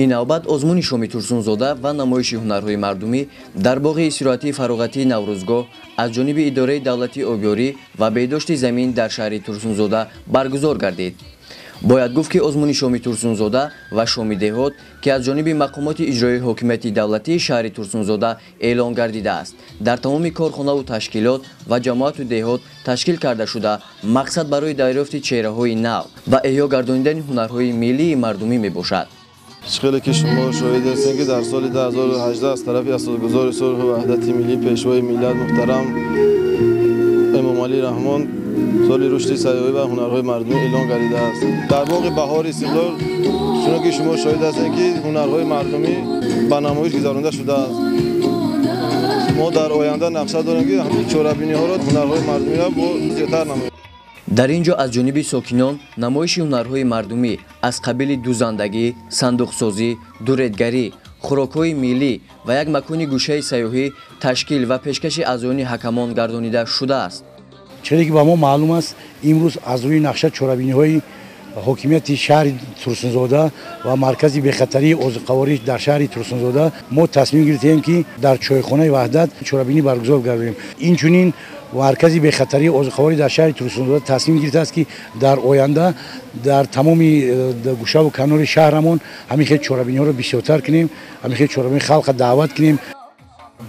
ин навбат озмуни Шоми Турсунзода ва намоиши ҳунарҳои мардумӣ дар боғи истироҳатии фароғатии Наврӯзгоҳ аз ҷониби Идораи давлатии обёрӣ ва беҳдошти замин дар шаҳри Турсунзода баргузор гардид. бояд гуфт ки озмуни Шоми Турсунзода ва Шоми деҳот ки аз ҷониби мақомоти иҷроии ҳокимияти давлатии шаҳри Турсунзода эълон гардидааст, дар тамоми корхонаву ташкилот ва ҷамоату деҳот ташкил карда шуда, мақсад барои дарёфти чеҳраҳои нав ва эҳё гардонидани ҳунарҳои миллии мардумӣ мебошад. خیلی که شما شاهد هستین که در سال 2018 از طرف اساسگذار صلح و وحدت ملی پیشوای ملت محترم امام علی رحمان سال رشد سیاحی و هنرهای مردمی اعلان گردیده است. در باغ بهار استقلال چون که شما شاهد هستین که هنرهای مردمی به نمایش گذارنده شده است. ما در آینده نقشه داریم که چهاربینی ها را هنرهای مردمی را با زیاتر نمایش. дар ин ҷо аз ҷониби сокинон намоиши ҳунарҳои мардумӣ аз қабили дузандагӣ, сандуқсозӣ, дуретгарӣ, хӯрокҳои миллӣ ва як макони гӯшаи сайёҳӣ ташкил ва пешкаши аъзоёни ҳакамон гардонида шудааст. чизе ки ба мо маълум аст, имрӯз аз рӯи нақша чорабиниҳои ҳокимияти шаҳри Турсунзода ва маркази бехатарии озуқаворӣ дар шаҳри Турсунзода мо тасмим гирифтем ки дар чойхонаи ваҳдат чорабинӣ баргузор гардонем. Инчунин маркази бехатарии озуқаворӣ дар шаҳри Турсунзода тасмим гирифтааст ки дар оянда дар тамоми гӯшаву канори шаҳрамон ҳамин хел чорабиниҳоро бисёртар кунем, ҳамин хел чорабини халқа даъват кунем.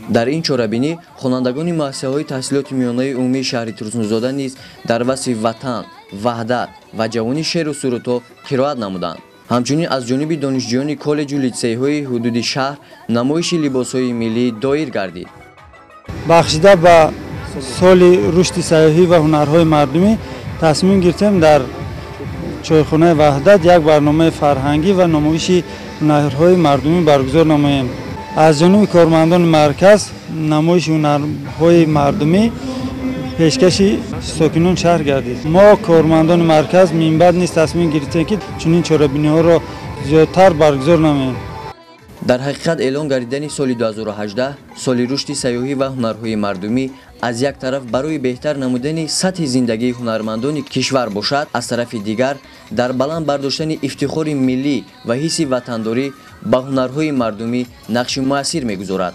дар ин чорабинӣ хонандагони муассисаҳои таҳсилоти миёнаи умумии шаҳри Турсунзода низ дар васфи ватан, ваҳдат ва ҷавонӣ шеъру суруто қироат намуданд. ҳамчунин аз ҷониби донишҷӯёни коллеҷу литсейҳои ҳудуди шаҳр намоиши либосҳои миллӣ доир гардид. бахшида ба соли рушди сайёҳӣ ва ҳунарҳои мардумӣ тасмим гирифтем дар чойхонаи ваҳдат як барномаи фарҳангӣ ва намоиши ҳунарҳои мардумӣ баргузор намоем. аз ҷониби кормандони марказ намоиши ҳунарҳои мардумӣ пешкаши сокинон шаҳр гардид. мо кормандони марказ минбаъд низ тасмим гирифтем ки чунин чорабиниҳоро зиёдтар баргузор намоем. дар ҳақиқат эълон гардидани соли 2018 соли рушди сайёҳӣ ва ҳунарҳои мардумӣ аз як тараф барои беҳтар намудани сатҳи зиндагии ҳунармандони кишвар бошад, аз тарафи дигар дар баланд бардоштани ифтихори миллӣ ва ҳисси ватандорӣ ба ҳунарҳои мардумӣ нақши муассир мегузорад.